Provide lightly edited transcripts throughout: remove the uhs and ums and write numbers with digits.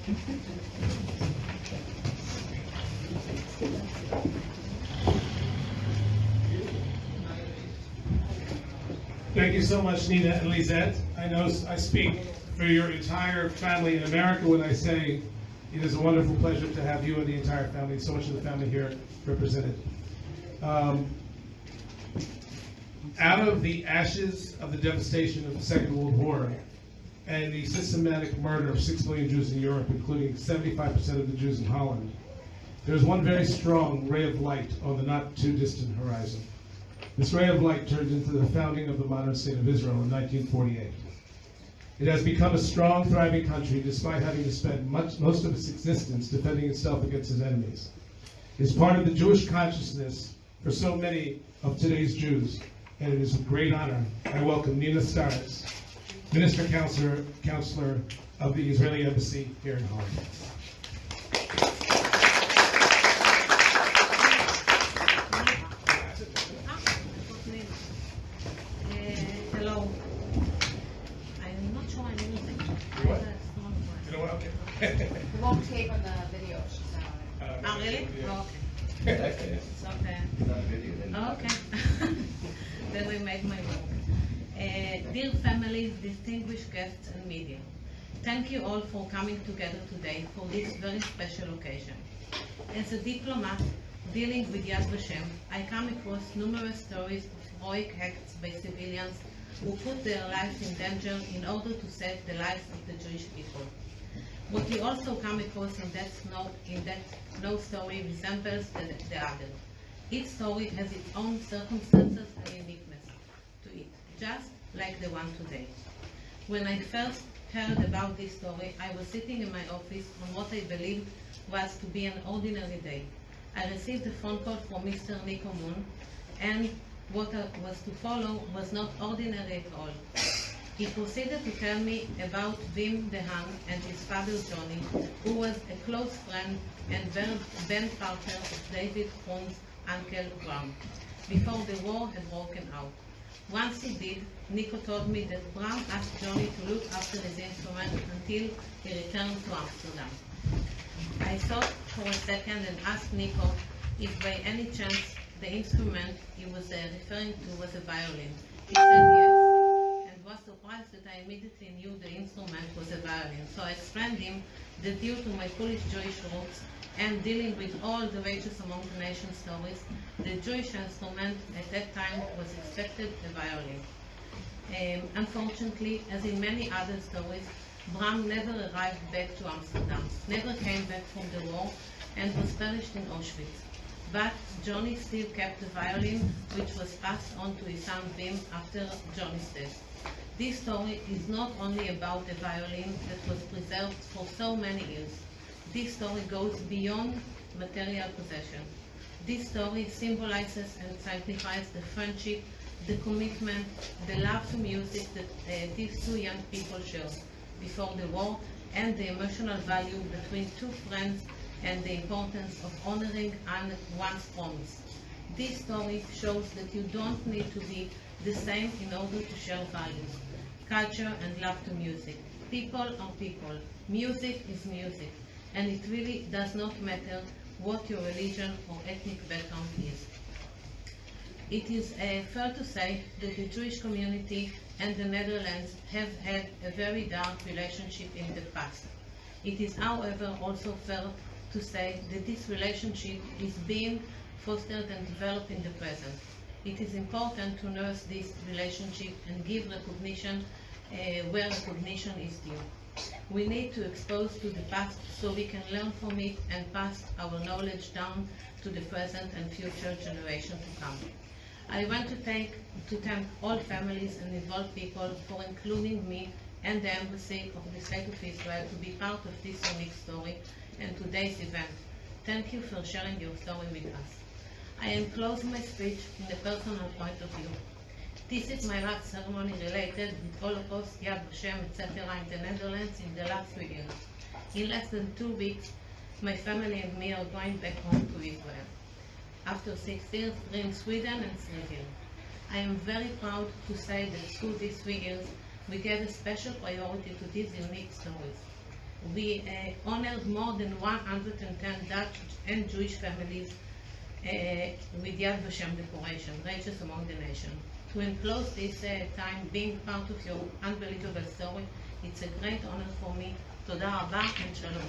Thank you so much, Nina and Lisette. I know I speak for your entire family in America when I say it is a wonderful pleasure to have you and the entire family, so much of the family here represented. Out of the ashes of the devastation of the Second World War and the systematic murder of 6 million Jews in Europe, including 75% of the Jews in Holland, there's one very strong ray of light on the not too distant horizon. This ray of light turned into the founding of the modern state of Israel in 1948. It has become a strong, thriving country despite having to spend most of its existence defending itself against its enemies. It is part of the Jewish consciousness for so many of today's Jews, and it is a great honor. I welcome Nina Staris, Minister Counselor of the Israeli Embassy here in Holland. Hello. I'm not sure I'm using. What? You know what? Okay. We won't tape on the video. She's not on it. Oh, really? Yeah. Oh, okay. It's okay. It's not a video, then. Oh, okay. Then we make my work. Dear families, distinguished guests and media, thank you all for coming together today for this very special occasion. As a diplomat dealing with Yad Vashem, I come across numerous stories of heroic acts by civilians who put their lives in danger in order to save the lives of the Jewish people. What we also come across in that no story resembles the other. Each story has its own circumstances and uniqueness to it, just like the one today. When I first heard about this story, I was sitting in my office on what I believed was to be an ordinary day. I received a phone call from Mr. Nico Moon, and what was to follow was not ordinary at all. He proceeded to tell me about Wim de Haan and his father Johnny, who was a close friend and band partner of David Krohn's uncle Bram, before the war had broken out. Once he did, Nico told me that Bram asked Johnny to look after his instrument until he returned to Amsterdam. I thought for a second and asked Nico if by any chance the instrument he was referring to was a violin. He said yes, and was surprised that I immediately knew the instrument was a violin. So I explained him that due to my Polish Jewish roots and dealing with all the wages among the nation stories, the Jewish instrument at that time was expected a violin. Unfortunately, as in many other stories, Bram never arrived back to Amsterdam, never came back from the war, and was perished in Auschwitz. But Johnny still kept the violin, which was passed on to his son Wim after Johnny's death. This story is not only about the violin that was preserved for so many years. This story goes beyond material possession. This story symbolizes and signifies the friendship, the commitment, the love to music that these two young people shared before the war, and the emotional value between two friends and the importance of honoring one's promise. This story shows that you don't need to be the same in order to share values, culture, and love to music. People are people. Music is music, and it really does not matter what your religion or ethnic background is. It is fair to say that the Jewish community and the Netherlands have had a very dark relationship in the past. It is, however, also fair to say that this relationship is being fostered and developed in the present. It is important to nurse this relationship and give recognition where recognition is due. We need to expose to the past so we can learn from it and pass our knowledge down to the present and future generation to come. I want to thank all families and involved people for including me and the Embassy of the State of Israel to be part of this unique story and today's event. Thank you for sharing your story with us. I am closing my speech in a personal point of view. This is my last ceremony related with Holocaust, Yad Vashem, etc. in the Netherlands in the last 3 years. In less than 2 weeks, my family and me are going back home to Israel. After 6 years in Sweden and Israel. I am very proud to say that through these 3 years, we gave a special priority to these unique stories. we honored more than 110 Dutch and Jewish families with Yad Vashem decoration, Righteous Among the Nation. To enclose this time being part of your unbelievable story, it's a great honor for me. Toda Rabba and Shalom.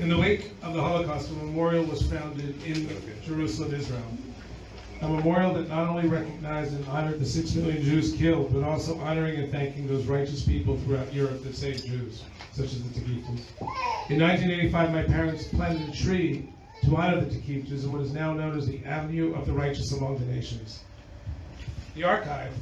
In the wake of the Holocaust, a memorial was founded in Jerusalem, Israel. A memorial that not only recognized and honored the 6 million Jews killed, but also honoring and thanking those righteous people throughout Europe that saved Jews, such as the Tikiftas. In 1985, my parents planted a tree to honor the Tikiftas in what is now known as the Avenue of the Righteous Among the Nations. The archive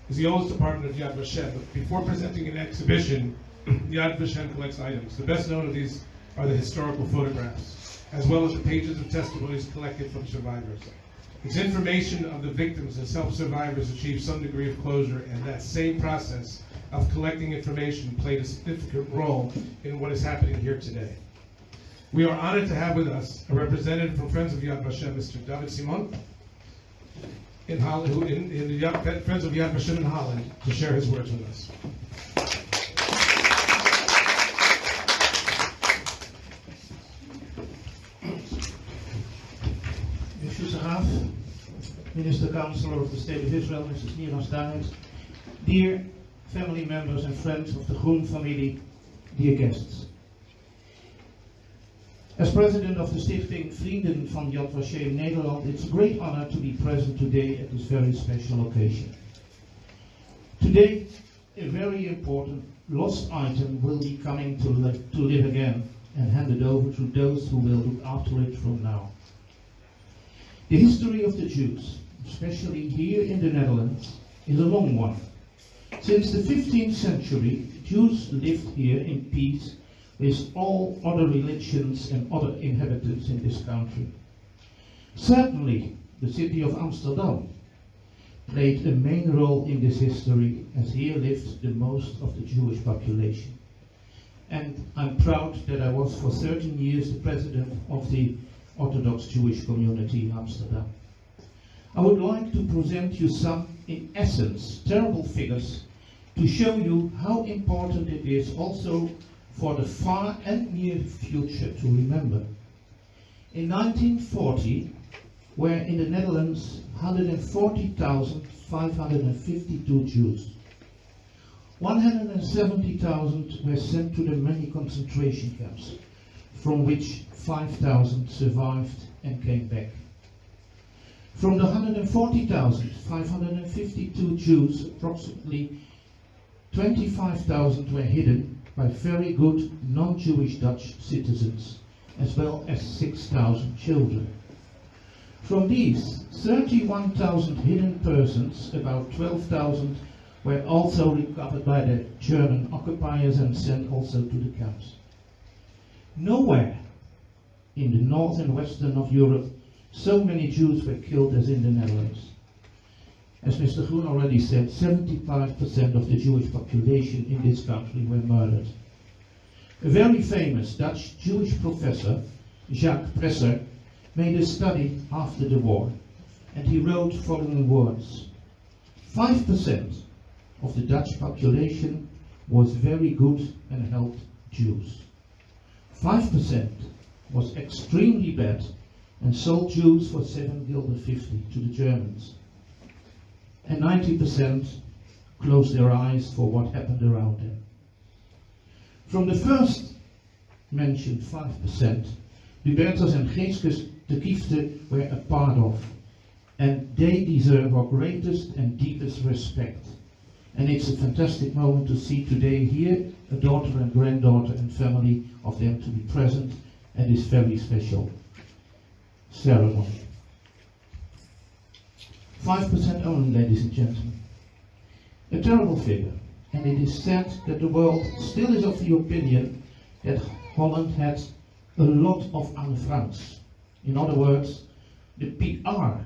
is the oldest department of Yad Vashem, but before presenting an exhibition, Yad Vashem collects items. The best known of these are the historical photographs, as well as the pages of testimonies collected from survivors. It's information of the victims has helped survivors achieve some degree of closure, and that same process of collecting information played a significant role in what is happening here today. We are honored to have with us a representative from Friends of Yad Vashem, Mr. David Simon, in Holland, Friends of Yad Vashem in Holland, to share his words with us. Minister Councillor of the State of Israel, Mrs. Nira Stein, dear family members and friends of the Groen family, dear guests. As President of the Stichting Vrienden van Yad Vashem Nederland, it's a great honor to be present today at this very special occasion. Today, a very important lost item will be coming to live again and handed over to those who will look after it from now. The history of the Jews, especially here in the Netherlands, is a long one. Since the 15th century, Jews lived here in peace with all other religions and other inhabitants in this country. Certainly, the city of Amsterdam played a main role in this history, as here lived the most of the Jewish population. And I'm proud that I was for 13 years the president of the Orthodox Jewish community in Amsterdam. I would like to present you some, in essence, terrible figures to show you how important it is also for the far and near future to remember. In 1940, were in the Netherlands 140,552 Jews. 170,000 were sent to the many concentration camps, from which 5,000 survived and came back. From the 140,552 Jews, approximately 25,000 were hidden by very good non-Jewish Dutch citizens, as well as 6,000 children. From these 31,000 hidden persons, about 12,000 were also recovered by the German occupiers and sent also to the camps. Nowhere in the north and western of Europe so many Jews were killed as in the Netherlands. As Mr. Groen already said, 75% of the Jewish population in this country were murdered. A very famous Dutch Jewish professor, Jacques Presser, made a study after the war, and he wrote following words: 5% of the Dutch population was very good and helped Jews. 5% was extremely bad and sold Jews for 7 gulden 50 to the Germans. And 90% closed their eyes for what happened around them. From the first mentioned 5%, Hubertus and Geeskes de Kiefte were a part of, and they deserve our greatest and deepest respect. And it's a fantastic moment to see today here a daughter and granddaughter and family of them to be present at this very special ceremony. 5% only, ladies and gentlemen. A terrible figure, and it is said that the world still is of the opinion that Holland had a lot of Anne Franks. In other words, the PR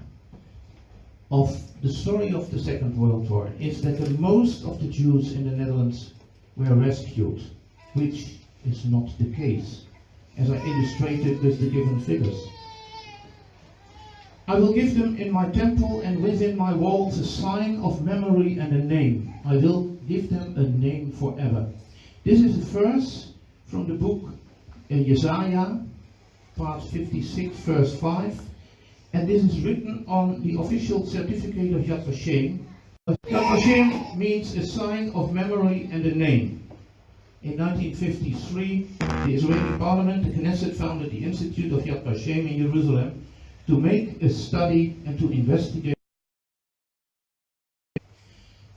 of the story of the Second World War is that the most of the Jews in the Netherlands were rescued, which is not the case, as I illustrated with the given figures. I will give them in my temple and within my walls a sign of memory and a name. I will give them a name forever. This is a verse from the book Isaiah, part 56, verse 5. And this is written on the official certificate of Yad Vashem. Yad Vashem means a sign of memory and a name. In 1953, the Israeli parliament, the Knesset, founded the Institute of Yad Vashem in Jerusalem to make a study and to investigate.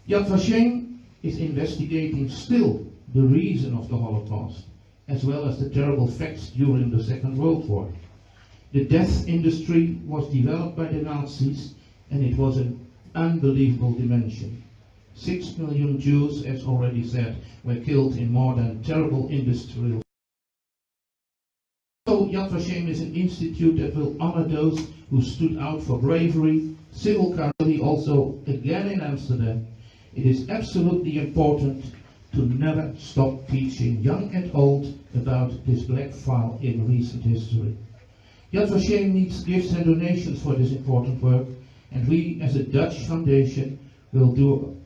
Yad Vashem is investigating still the reason of the Holocaust, as well as the terrible facts during the Second World War. The death industry was developed by the Nazis, and it was an unbelievable dimension. 6 million Jews, as already said, were killed in more than terrible industrial. So Yad Vashem is an institute that will honor those who stood out for bravery, civil courage, also again in Amsterdam. It is absolutely important to never stop teaching young and old about this black file in recent history. Yad Vashem needs gifts and donations for this important work, and we as a Dutch foundation will do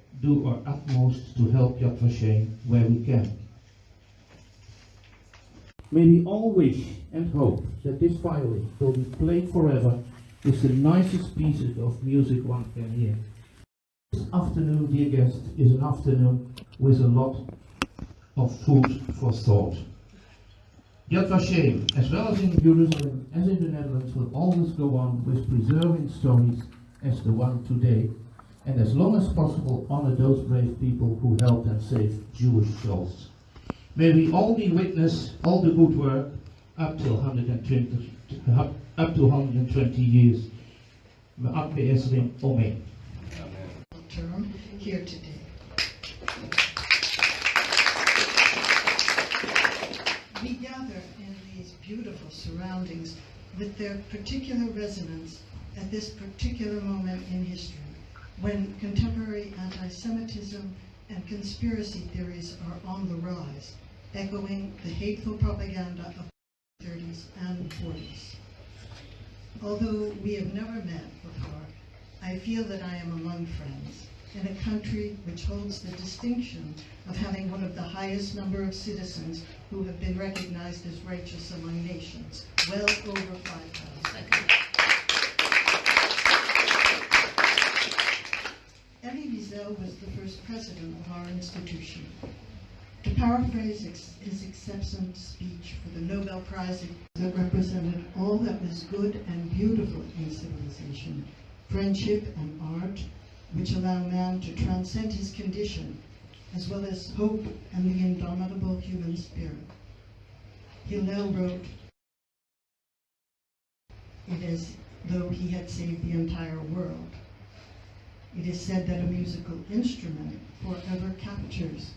our utmost to help Yad Vashem where we can. May we all wish and hope that this violin will be played forever with the nicest pieces of music one can hear. This afternoon, dear guest, is an afternoon with a lot of food for thought. Yad Vashem, as well as in Jerusalem, as in the Netherlands, will always go on with preserving stories as the one today, and as long as possible honor those brave people who helped and saved Jewish souls. May we all be witness all the good work up to 120 years. Amen. Term here today. We gather in these beautiful surroundings with their particular resonance at this particular moment in history, when contemporary anti-Semitism and conspiracy theories are on the rise, echoing the hateful propaganda of the 30s and 40s. Although we have never met before, I feel that I am among friends in a country which holds the distinction of having one of the highest number of citizens who have been recognized as righteous among nations, well over 5,000. Elie Wiesel was the first president of our institution. To paraphrase his acceptance speech for the Nobel Prize, that represented all that was good and beautiful in civilization, friendship and art, which allow man to transcend his condition, as well as hope and the indomitable human spirit. Hillel wrote, "It is though he had saved the entire world." It is said that a musical instrument forever captures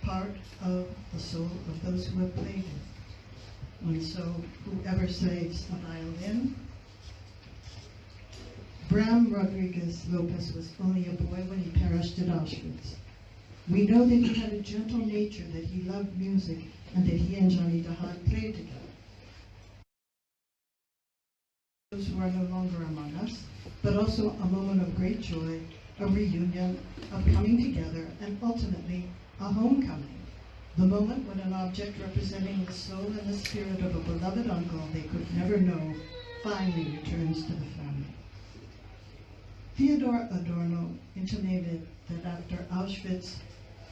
part of the soul of those who have played it. And so, whoever saves a violin. Bram Rodriguez Lopez was only a boy when he perished at Auschwitz. We know that he had a gentle nature, that he loved music, and that he and Johnny DeHaan played together. Those who are no longer among us, but also a moment of great joy, a reunion, of coming together, and ultimately a homecoming. The moment when an object representing the soul and the spirit of a beloved uncle they could never know finally returns to the family. Theodor Adorno intimated that after Auschwitz,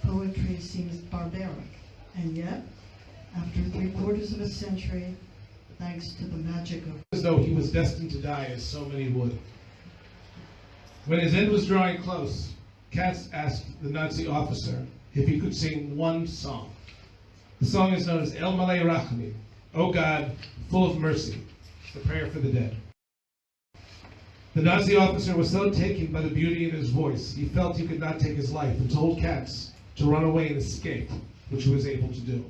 poetry seems barbaric, and yet, after 3/4 of a century, thanks to the magic of... As though he was destined to die, as so many would. When his end was drawing close, Katz asked the Nazi officer if he could sing one song. The song is known as El Malei Rachmi, O God, full of mercy, the prayer for the dead. The Nazi officer was so taken by the beauty in his voice, he felt he could not take his life and told Katz to run away and escape, which he was able to do.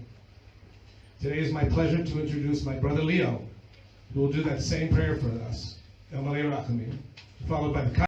Today is my pleasure to introduce my brother Leo, who will do that same prayer for us, El Malei Rachmi, followed by the